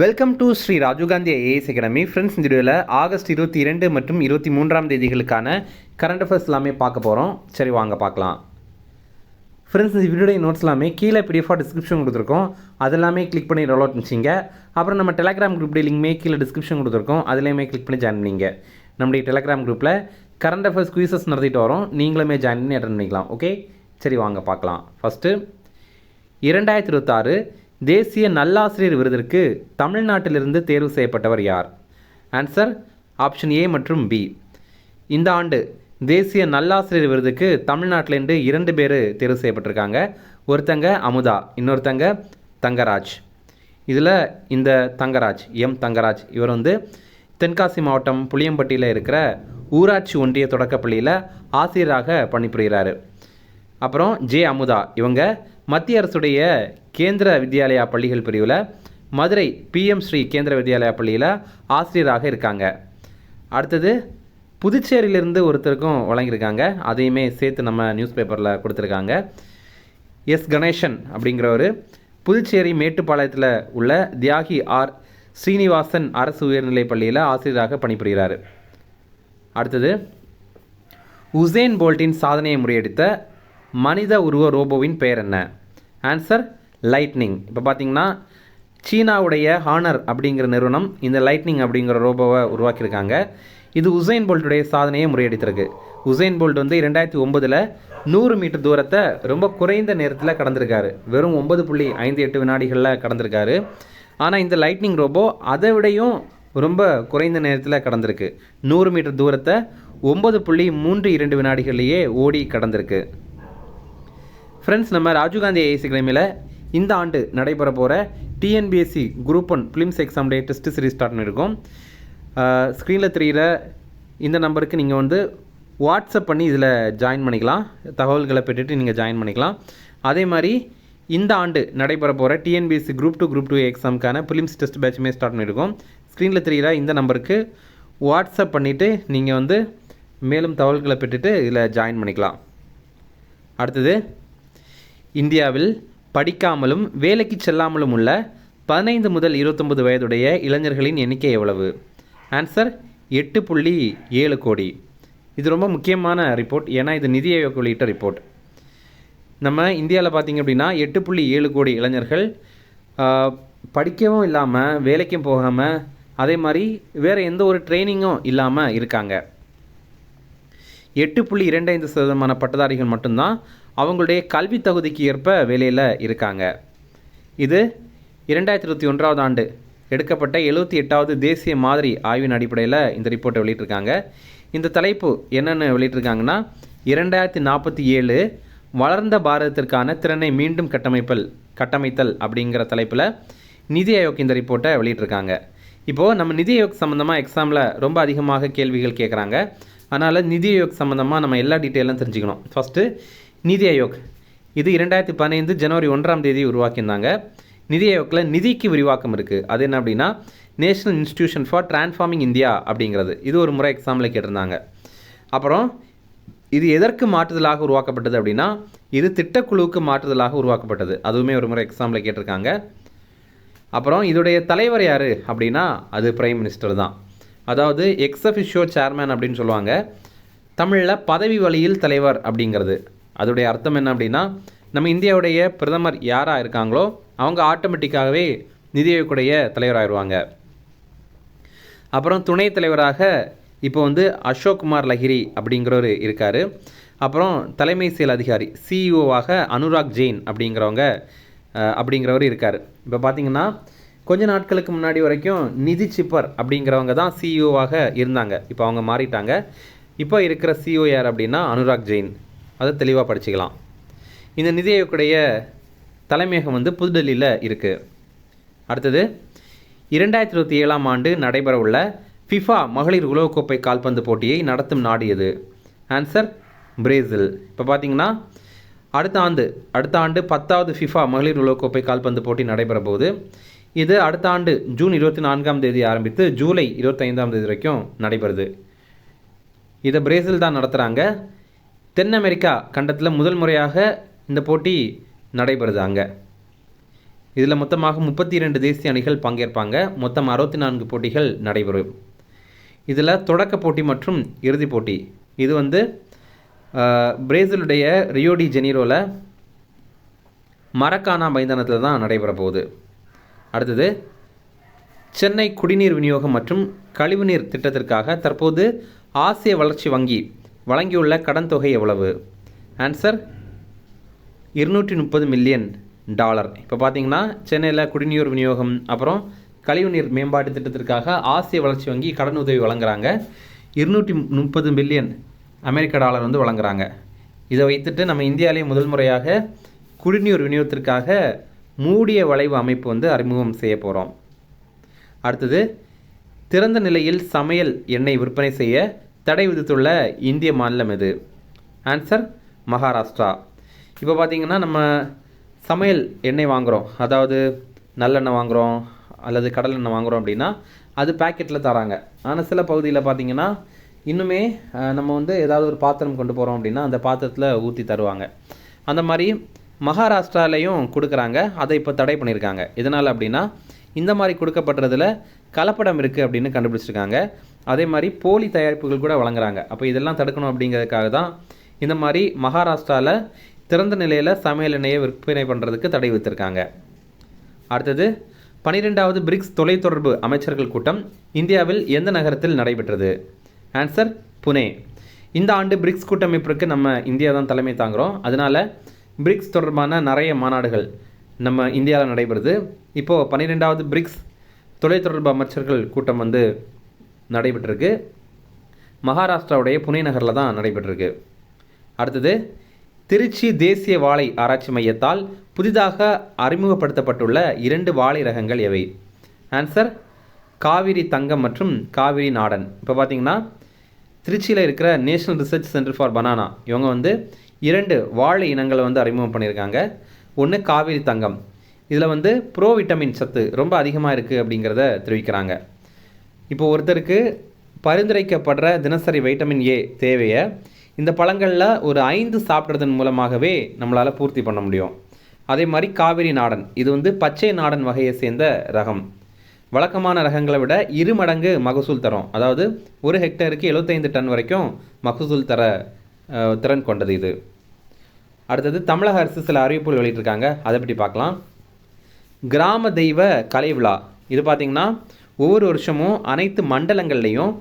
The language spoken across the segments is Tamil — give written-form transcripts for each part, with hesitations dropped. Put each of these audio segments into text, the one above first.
Welcome to Shri Rajiv Gandhi IAS academy. Friends, இந்த வீடியோவில் ஆகஸ்ட் 22 மற்றும் 23 தேதிகளுக்கான கரண்ட் அஃபேர்ஸ் எல்லாமே பார்க்க போகிறோம். சரி, வாங்க பார்க்கலாம். ஃப்ரெண்ட்ஸ், இந்த வீடியோடைய நோட்ஸ் எல்லாமே கீழே பிடிஎஃபாக டிஸ்கிரிப்ஷன் கொடுத்துருக்கோம். அதெல்லாமே கிளிக் பண்ணி டவுன்லோட் பண்ணிச்சிங்க. அப்புறம் நம்ம டெலகிராம் குரூப் லிங்க்மே கீழே டிஸ்கிரிப்ஷன் கொடுத்துருக்கோம். அதுலேயுமே கிளிக் பண்ணி ஜாயின் பண்ணிங்க. நம்முடைய டெலகிராம் குரூப்பில் கரண்ட் அஃபேர்ஸ் குயிசஸ் நடத்திட்டு வரோம். நீங்களுமே ஜாயின் பண்ணி அட்டென்ட் பண்ணிக்கலாம். ஓகே, சரி வாங்க பார்க்கலாம். ஃபஸ்ட்டு 2026 தேசிய நல்லாசிரியர் விருதிற்கு தமிழ்நாட்டிலிருந்து தேர்வு செய்யப்பட்டவர் யார்? ஆன்சர் ஆப்ஷன் ஏ மற்றும் பி. இந்த ஆண்டு தேசிய நல்லாசிரியர் விருதுக்கு தமிழ்நாட்டிலேருந்து 2 பேர் தேர்வு செய்யப்பட்டிருக்காங்க. ஒருத்தங்க அமுதா, இன்னொருத்தங்க தங்கராஜ். இதில் இந்த தங்கராஜ், தங்கராஜ் இவர் தென்காசி மாவட்டம் புளியம்பட்டியில் இருக்கிற ஊராட்சி ஒன்றிய தொடக்கப்பள்ளியில் ஆசிரியராக பணிபுரிகிறாரு. அப்புறம் ஜே அமுதா, இவங்க மத்திய அரசுடைய கேந்திர வித்யாலயா பள்ளிகள் பிரிவில் மதுரை PM ஸ்ரீ கேந்திர வித்யாலயா பள்ளியில் ஆசிரியராக இருக்காங்க. அடுத்தது புதுச்சேரியிலிருந்து ஒருத்தருக்கும் வழங்கியிருக்காங்க. அதையுமே சேர்த்து நம்ம நியூஸ் பேப்பரில் கொடுத்துருக்காங்க. எஸ் கணேசன் அப்படிங்கிறவர் புதுச்சேரி மேட்டுப்பாளையத்தில் உள்ள தியாகி ஆர் ஸ்ரீனிவாசன் அரசு உயர்நிலைப் பள்ளியில் ஆசிரியராக பணிபுரிகிறார். அடுத்தது உசேன் போல்ட்டின் சாதனையை முறியடித்த மனித உருவ ரோபோவின் பெயர் என்ன? Answer lightning. இப்போ பார்த்தீங்கன்னா சீனாவுடைய ஹானர் அப்படிங்கிற நிறுவனம் இந்த லைட்னிங் அப்படிங்கிற ரோபோவை உருவாக்கியிருக்காங்க. இது உசேன் போல்ட்டுடைய சாதனையை முறியடித்திருக்கு. உசேன் போல்ட் 2009 100 மீட்டர் தூரத்தை ரொம்ப குறைந்த நேரத்தில் கடந்திருக்காரு. வெறும் 9.58 வினாடிகளில் கடந்திருக்காரு. ஆனால் இந்த லைட்னிங் ரோபோ அதை விடையும் ரொம்ப குறைந்த நேரத்தில் கடந்திருக்கு. 100 மீட்டர் தூரத்தை 9.32 வினாடிகள்லேயே ஓடி கடந்திருக்கு. ஃப்ரெண்ட்ஸ், நம்ம ராஜீவ்காந்தி ஐஏஎஸ் அகாடமியில் இந்த ஆண்டு நடைபெற போகிற TNPSC குரூப் 1 ஃபிலிம்ஸ் எக்ஸாம் டே டெஸ்ட் சீரிஸ் ஸ்டார்ட் பண்ணியிருக்கோம். ஸ்க்ரீனில் தெரிகிற இந்த நம்பருக்கு நீங்கள் வாட்ஸ்அப் பண்ணி இதில் ஜாயின் பண்ணிக்கலாம். தகவல்களை பெற்றுட்டு நீங்கள் ஜாயின் பண்ணிக்கலாம். அதே மாதிரி இந்த ஆண்டு நடைபெற போகிற TNPSC குரூப் 2 எக்ஸாமுக்கான ஃபிலிம்ஸ் டெஸ்ட் பேட்சுமே ஸ்டார்ட் பண்ணியிருக்கோம். ஸ்க்ரீனில் தெரிகிற இந்த நம்பருக்கு வாட்ஸ்அப் பண்ணிவிட்டு நீங்கள் மேலும் தகவல்களை பெற்றுட்டு இதில் ஜாயின் பண்ணிக்கலாம். அடுத்தது, இந்தியாவில் படிக்காமலும் வேலைக்கு செல்லாமலும் உள்ள 15 முதல் 29 வயதுடைய இளைஞர்களின் எண்ணிக்கை எவ்வளவு? ஆன்சர் 8.7 கோடி. இது ரொம்ப முக்கியமான ரிப்போர்ட். ஏன்னா இது நிதி ஆயோக் வெளியிட்ட ரிப்போர்ட். நம்ம இந்தியாவில் பார்த்திங்க அப்படின்னா 8.7 கோடி இளைஞர்கள் படிக்கவும் இல்லாமல் வேலைக்கும் போகாமல் அதே மாதிரி வேறு எந்த ஒரு ட்ரைனிங்கும் இல்லாமல் இருக்காங்க. 8.25% பட்டதாரிகள் மட்டும்தான் அவங்களுடைய கல்வி தகுதிக்கு ஏற்ப வேலையில் இருக்காங்க. இது 2021 ஆண்டு எடுக்கப்பட்ட 78வது தேசிய மாதிரி ஆய்வின் அடிப்படையில் இந்த ரிப்போர்ட்டை வெளியிட்டிருக்காங்க. இந்த தலைப்பு என்னென்னு வெளியிட்டிருக்காங்கன்னா 2047 வளர்ந்த பாரதத்திற்கான திறனை மீண்டும் கட்டமைத்தல் அப்படிங்கிற தலைப்பில் நிதி ஆயோக் இந்த ரிப்போர்ட்டை வெளியிட்டிருக்காங்க. இப்போது நம்ம நிதி ஆயோக் சம்மந்தமாக எக்ஸாமில் ரொம்ப அதிகமாக கேள்விகள் கேட்குறாங்க. அதனால் நிதி ஆயோக் சம்மந்தமாக நம்ம எல்லா டீட்டெயிலும் தெரிஞ்சுக்கணும். ஃபஸ்ட்டு நிதி ஆயோக் இது 2015 ஜனவரி 1 உருவாக்கியிருந்தாங்க. நிதி ஆயோக்கில் நிதிக்கு விரிவாக்கம் இருக்குது. அது என்ன அப்படின்னா national institution for transforming India அப்படிங்கிறது. இது ஒரு முறை எக்ஸாமில் கேட்டிருந்தாங்க. அப்புறம் இது எதற்கு மாற்றுதலாக உருவாக்கப்பட்டது அப்படின்னா இது திட்டக்குழுவுக்கு மாற்றுதலாக உருவாக்கப்பட்டது. அதுவுமே ஒரு முறை எக்ஸாமில் கேட்டிருக்காங்க. அப்புறம் இதோடைய தலைவர் யார் அப்படின்னா அது பிரைம் மினிஸ்டர் தான். அதாவது எக்ஸ் அஃபிஷியோ சேர்மேன் அப்படின்னு சொல்லுவாங்க. தமிழில் பதவி வழியில் தலைவர் அப்படிங்கிறது. அதோடைய அர்த்தம் என்ன அப்படின்னா நம்ம இந்தியாவுடைய பிரதமர் யாராக இருக்காங்களோ அவங்க ஆட்டோமேட்டிக்காகவே நிதி ஆயோக்குடைய தலைவராகிடுவாங்க. அப்புறம் துணைத் தலைவராக இப்போ அசோக் குமார் லஹிரி அப்படிங்கிறவர் இருக்கார். அப்புறம் தலைமை செயல் அதிகாரி CEO-வாக அனுராக் ஜெயின் அப்படிங்கிறவர் இருக்கார். இப்போ பார்த்திங்கன்னா கொஞ்ச நாட்களுக்கு முன்னாடி வரைக்கும் நிதி சிப்பர் அப்படிங்கிறவங்க தான் CEO-வாக இருந்தாங்க. இப்போ அவங்க மாறிட்டாங்க. இப்போ இருக்கிற CEO யார் அப்படின்னா அனுராக் ஜெயின். அதை தெளிவாக படிச்சுக்கலாம். இந்த நிதி ஆயோக்குடைய தலைமையகம் புதுடெல்லியில் இருக்குது. அடுத்தது 2027 ஆண்டு நடைபெறவுள்ள FIFA மகளிர் உலகக்கோப்பை கால்பந்து போட்டியை நடத்தும் நாடு எது? Answer Brazil. இப்போ பார்த்திங்கன்னா அடுத்த ஆண்டு 10வது FIFA மகளிர் உலகக்கோப்பை கால்பந்து போட்டி நடைபெற போகுது. இது அடுத்த ஆண்டு ஜூன் 24 ஆரம்பித்து ஜூலை 25 வரைக்கும் நடைபெறுது. இதை பிரேசில் தான் நடத்துகிறாங்க. தென் அமெரிக்கா கண்டத்தில் முதல் முறையாக இந்த போட்டி நடைபெறுது. அங்கே இதில் மொத்தமாக 32 தேசிய அணிகள் பங்கேற்பாங்க. மொத்தம் 64 போட்டிகள் நடைபெறும். இதில் தொடக்க போட்டி மற்றும் இறுதிப் போட்டி இது வந்து பிரேசிலுடைய ரியோ டி ஜெனீரோவில் மரக்கானா மைதானத்தில் தான் நடைபெற போகுது. அடுத்தது, சென்னை குடிநீர் விநியோகம் மற்றும் கழிவுநீர் திட்டத்திற்காக தற்போது ஆசிய வளர்ச்சி வங்கி வழங்கியுள்ள கடன் தொகை எவ்வளவு? Answer $230 million. இப்போ பார்த்தீங்கன்னா சென்னையில் குடிநீர் விநியோகம் அப்புறம் கழிவுநீர் மேம்பாட்டு திட்டத்திற்காக ஆசிய வளர்ச்சி வங்கி கடன் உதவி வழங்குறாங்க. 230 மில்லியன் அமெரிக்க டாலர் வந்து வழங்குறாங்க. இதை வைத்துட்டு நம்ம இந்தியாவிலேயே முதல் முறையாக குடிநீர் விநியோகத்திற்காக மூடிய வளைவு அமைப்பு வந்து அறிமுகம் செய்ய போகிறோம். அடுத்தது, திறந்த நிலையில் சமையல் எண்ணெய் விற்பனை செய்ய தடை விதித்துள்ள இந்திய மாநிலம் எது? ஆன்சர் மகாராஷ்டிரா. இப்போ பார்த்திங்கன்னா நம்ம சமையல் எண்ணெய் வாங்குகிறோம், அதாவது நல்லெண்ணெய் வாங்குகிறோம் அல்லது கடல் எண்ணெய் வாங்குகிறோம் அப்படின்னா அது பேக்கெட்டில் தராங்க. ஆனால் சில பகுதியில் பார்த்திங்கன்னா இன்னுமே நம்ம வந்து ஏதாவது ஒரு பாத்திரம் கொண்டு போகிறோம் அப்படின்னா அந்த பாத்திரத்தில் ஊற்றி தருவாங்க. அந்த மாதிரி மகாராஷ்டிராலையும் கொடுக்குறாங்க. அதை இப்போ தடை பண்ணியிருக்காங்க. எதனால் அப்படின்னா இந்த மாதிரி கொடுக்கப்படுறதுல கலப்படம் இருக்குது அப்படின்னு கண்டுபிடிச்சிருக்காங்க. அதே மாதிரி போலி தயாரிப்புகள் கூட வழங்குறாங்க. அப்போ இதெல்லாம் தடுக்கணும் அப்படிங்கிறதுக்காக தான் இந்த மாதிரி மகாராஷ்டிராவில் திறந்த நிலையில் சமையல் எண்ணெயை விற்பனை பண்ணுறதுக்கு தடை விதித்திருக்காங்க. அடுத்தது, 12வது பிரிக்ஸ் தொலைத்தொடர்பு அமைச்சர்கள் கூட்டம் இந்தியாவில் எந்த நகரத்தில் நடைபெற்றது? ஆன்சர் புனே. இந்த ஆண்டு பிரிக்ஸ் கூட்டமைப்பிற்கு நம்ம இந்தியா தான் தலைமை தாங்குகிறோம். அதனால் பிரிக்ஸ் தொடர்பான நிறைய மாநாடுகள் நம்ம இந்தியாவில் நடைபெறுது. இப்போது 12வது பிரிக்ஸ் தொலைத்தொடர்பு அமைச்சர்கள் கூட்டம் வந்து நடைபெற்றிருக்கு. மகாராஷ்டிராவுடைய புனே நகரில் தான் நடைபெற்றிருக்கு. அடுத்தது, திருச்சி தேசிய வாழை ஆராய்ச்சி மையத்தால் புதிதாக அறிமுகப்படுத்தப்பட்டுள்ள 2 வாழை ரகங்கள் எவை? ஆன்சர் காவிரி தங்கம் மற்றும் காவிரி நாடன். இப்போ பார்த்தீங்கன்னா திருச்சியில் இருக்கிற national research centre for banana இவங்க வந்து 2 வாழை இனங்களை வந்து அறிமுகம் பண்ணியிருக்காங்க. ஒன்று காவிரி தங்கம், இதில் வந்து ப்ரோ விட்டமின் சத்து ரொம்ப அதிகமாக இருக்குது அப்படிங்கிறத தெரிவிக்கிறாங்க. இப்போ ஒருத்தருக்கு பரிந்துரைக்கப்படுற தினசரி வைட்டமின் ஏ தேவையை இந்த பழங்களில் ஒரு 5 சாப்பிட்றதன் மூலமாகவே நம்மளால் பூர்த்தி பண்ண முடியும். அதே மாதிரி காவிரி நாடன் இது வந்து பச்சை நாடன் வகையை சேர்ந்த ரகம். வழக்கமான ரகங்களை விட 2 மடங்கு மகசூல் தரும். அதாவது 1 ஹெக்டேருக்கு 75 டன் வரைக்கும் மகசூல் தர திறன் கொண்டது இது. அடுத்தது, தமிழக அரசு சில அறிவிப்புகள் வெளியிட்டிருக்காங்க, அதை பற்றி பார்க்கலாம். கிராம தெய்வ கலை விழா இது பார்த்திங்கன்னா ஒவ்வொரு வருஷமும் அனைத்து மண்டலங்கள்லேயும்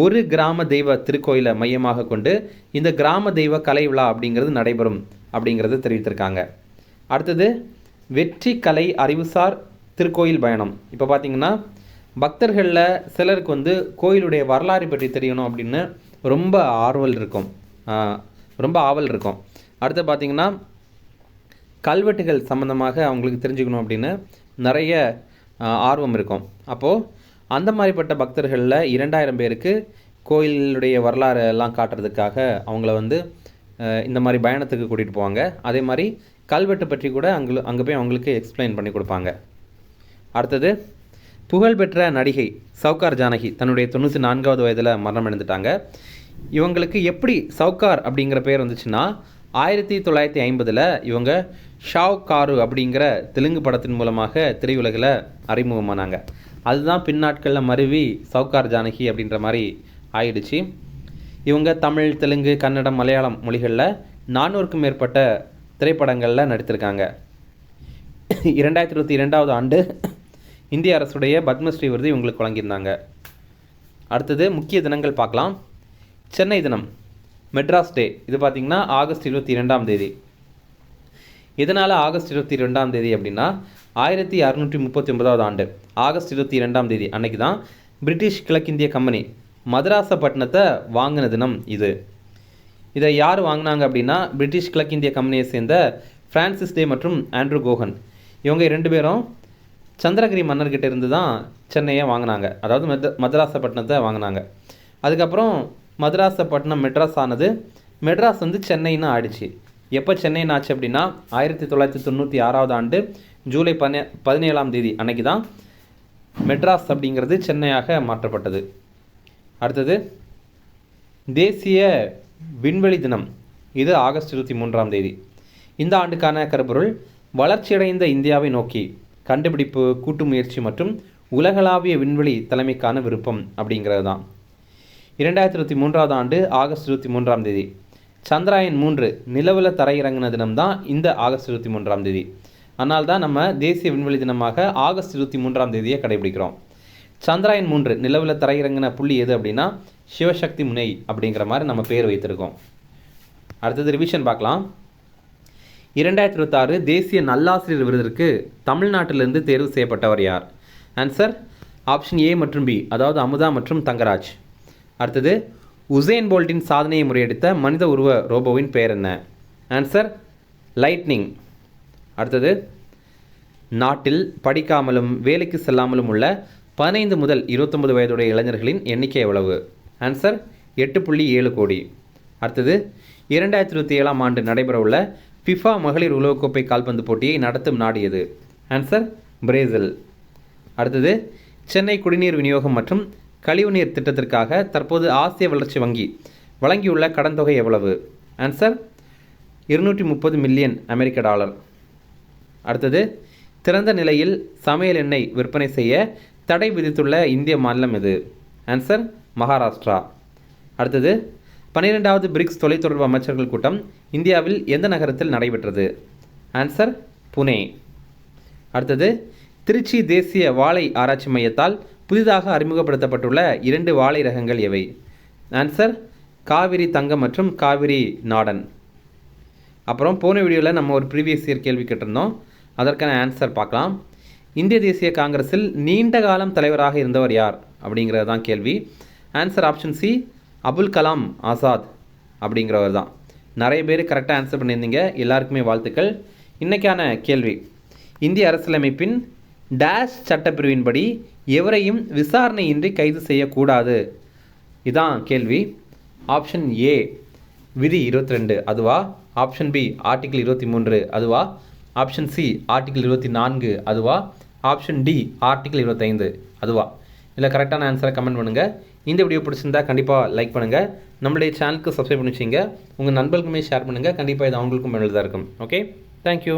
ஒரு கிராம தெய்வ திருக்கோயிலை மையமாக கொண்டு இந்த கிராம தெய்வ கலை விழா அப்படிங்கிறது நடைபெறும் அப்படிங்கிறது தெரிவித்திருக்காங்க. அடுத்தது, வெற்றி கலை அறிவுசார் திருக்கோயில் பயணம். இப்போ பார்த்திங்கன்னா பக்தர்களில் சிலருக்கு வந்து கோயிலுடைய வரலாறு பற்றி தெரியணும் அப்படின்னு ரொம்ப ஆவல் இருக்கும். அடுத்து பார்த்திங்கன்னா கல்வெட்டுகள் சம்மந்தமாக அவங்களுக்கு தெரிஞ்சுக்கணும் அப்படின்னு நிறைய ஆர்வம் இருக்கும். அப்போது அந்த மாதிரிப்பட்ட பக்தர்களில் 2000 பேருக்கு கோயிலுடைய வரலாறு எல்லாம் காட்டுறதுக்காக அவங்கள வந்து இந்த மாதிரி பயணத்துக்கு கூட்டிகிட்டு போவாங்க. அதே மாதிரி கல்வெட்டு பற்றி கூட அங்கே போய் அவங்களுக்கு எக்ஸ்பிளைன் பண்ணி கொடுப்பாங்க. அடுத்தது, புகழ்பெற்ற நடிகை சவுகார் ஜானகி தன்னுடைய 94வது வயதில் மரணம் அடைந்துட்டாங்க. இவங்களுக்கு எப்படி சவுகார் அப்படிங்கிற பேர் வந்துச்சுன்னா 1950 இவங்க ஷாவ்காரு அப்படிங்கிற தெலுங்கு படத்தின் மூலமாக திரையுலகில் அறிமுகமானாங்க. அதுதான் பின்னாட்களில் மருவி சவுகார் ஜானகி அப்படின்ற மாதிரி ஆயிடுச்சு. இவங்க தமிழ், தெலுங்கு, கன்னடம், மலையாளம் மொழிகளில் 400க்கும் மேற்பட்ட திரைப்படங்களில் நடித்திருக்காங்க. 2022வது ஆண்டு இந்திய அரசுடைய பத்மஸ்ரீ விருது இவங்களுக்கு வழங்கியிருந்தாங்க. அடுத்தது, முக்கிய தினங்கள் பார்க்கலாம். சென்னை தினம், மெட்ராஸ் டே இது பார்த்திங்கன்னா ஆகஸ்ட் 22ஆம் தேதி. இதனால் ஆகஸ்ட் 22ஆம் தேதி அப்படின்னா 1639வது ஆண்டு ஆகஸ்ட் 22ஆம் தேதி அன்னைக்கு தான் பிரிட்டிஷ் கிழக்கிந்திய கம்பெனி மதராசப்பட்டினத்தை வாங்கின தினம் இது. இதை யார் வாங்கினாங்க அப்படின்னா பிரிட்டிஷ் கிழக்கிந்திய கம்பெனியை சேர்ந்த ஃப்ரான்சிஸ் டே மற்றும் ஆண்ட்ரூ கோகன். இவங்க 2 பேரும் சந்திரகிரி மன்னர்கிட்ட இருந்து தான் சென்னையை வாங்கினாங்க, அதாவது மதராசப்பட்டினத்தை வாங்கினாங்க. அதுக்கப்புறம் மதராசப்பட்டினம் மெட்ராஸ் ஆனது. மெட்ராஸ் வந்து சென்னைன்னு ஆயிடுச்சு. எப்போ சென்னைன்னு ஆச்சு அப்படின்னா 1996வது ஆண்டு ஜூலை 17ஆம் தேதி அன்னைக்கு தான் மெட்ராஸ் அப்படிங்கிறது சென்னையாக மாற்றப்பட்டது. அடுத்தது, தேசிய விண்வெளி தினம் இது ஆகஸ்ட் 23ஆம் தேதி. இந்த ஆண்டுக்கான கருப்பொருள் வளர்ச்சியடைந்த இந்தியாவை நோக்கி கண்டுபிடிப்பு, கூட்டு முயற்சி மற்றும் உலகளாவிய விண்வெளி தலைமைக்கான விருப்பம் அப்படிங்கிறது தான். 2023 ஆண்டு ஆகஸ்ட் 23 சந்திராயன் 3 நிலவில் தரையிறங்கின தினம்தான் இந்த ஆகஸ்ட் 23 அதனால தான் நம்ம தேசிய விண்வெளி தினமாக ஆகஸ்ட் 23 கடைபிடிக்கிறோம். சந்திராயன் 3 நிலவில் தரையிறங்கின புள்ளி எது அப்படின்னா சிவசக்தி முனை அப்படிங்கிற மாதிரி நம்ம பேர் வைத்திருக்கோம். அடுத்தது ரிவிஷன் பார்க்கலாம். 2026 தேசிய நல்லாசிரியர் விருதிற்கு தமிழ்நாட்டிலிருந்து தேர்வு செய்யப்பட்டவர் யார்? ஆன்சர் ஆப்ஷன் ஏ மற்றும் பி, அதாவது அமுதா மற்றும் தங்கராஜ். அடுத்தது உசேன் போல்ட்டின் சாதனையை முறியடித்த மனித உருவ ரோபோவின் பெயர் என்ன? Answer lightning. அடுத்தது நாட்டில் படிக்காமலும் வேலைக்கு செல்லாமலும் உள்ள 15 முதல் 29 வயதுடைய இளைஞர்களின் எண்ணிக்கை எவ்வளவு? ஆன்சர் 8.7 கோடி. அடுத்தது 2027 ஆண்டு நடைபெறவுள்ள ஃபிஃபா மகளிர் உலகக்கோப்பை கால்பந்து போட்டியை நடத்தும் நாடு எது? Answer Brazil. அடுத்தது சென்னை குடிநீர் விநியோகம் மற்றும் கழிவுநீர் திட்டத்திற்காக தற்போது ஆசிய வளர்ச்சி வங்கி வழங்கியுள்ள கடன் தொகை எவ்வளவு? ஆன்சர் 230 மில்லியன் அமெரிக்க டாலர். அடுத்தது திறந்த நிலையில் சமையல் எண்ணெய் விற்பனை செய்ய தடை விதித்துள்ள இந்திய மாநிலம் எது? ஆன்சர் மகாராஷ்டிரா. அடுத்தது 12வது பிரிக்ஸ் தொலைத்தொடர்பு அமைச்சர்கள் கூட்டம் இந்தியாவில் எந்த நகரத்தில் நடைபெற்றது? ஆன்சர் புனே. அடுத்தது திருச்சி தேசிய வாழை ஆராய்ச்சி மையத்தால் புதிதாக அறிமுகப்படுத்தப்பட்டுள்ள 2 வாழை ரகங்கள் எவை? ஆன்சர் காவிரி தங்கம் மற்றும் காவிரி நாடன். அப்புறம் போன வீடியோவில் நம்ம ஒரு ப்ரீவியஸ் இயர் கேள்வி கேட்டிருந்தோம், அதற்கான ஆன்சர் பார்க்கலாம். இந்திய தேசிய காங்கிரஸில் நீண்ட காலம் தலைவராக இருந்தவர் யார் அப்படிங்கிறது தான் கேள்வி. Answer option C, Abul Kalam Azad அப்படிங்கிறவர் தான். நிறைய பேர் கரெக்டாக ஆன்சர் பண்ணியிருந்தீங்க, எல்லாருக்குமே வாழ்த்துக்கள். இன்றைக்கான கேள்வி, இந்திய அரசியலமைப்பின் டேஷ் சட்டப்பிரிவின்படி எவரையும் விசாரணையின்றி கைது செய்யக்கூடாது, இதான் கேள்வி. ஆப்ஷன் ஏ விதி 22 அதுவா? ஆப்ஷன் பி ஆர்டிகிள் 23 அதுவா? ஆப்ஷன் சி ஆர்டிகிள் 24 அதுவா? ஆப்ஷன் டி ஆர்டிகிள் 25 அதுவா? இல்லை கரெக்டான ஆன்சரை கமெண்ட் பண்ணுங்கள். இந்த வீடியோ பிடிச்சிருந்தா கண்டிப்பாக லைக் பண்ணுங்கள், நம்மளுடைய சேனலுக்கு சப்ஸ்கிரைப் பண்ணி வச்சுங்க, உங்கள் நண்பர்களுக்குமே ஷேர் பண்ணுங்கள். கண்டிப்பாக இது அவங்களுக்கும் பயனுள்ளதாக இருக்கும். Okay, thank you.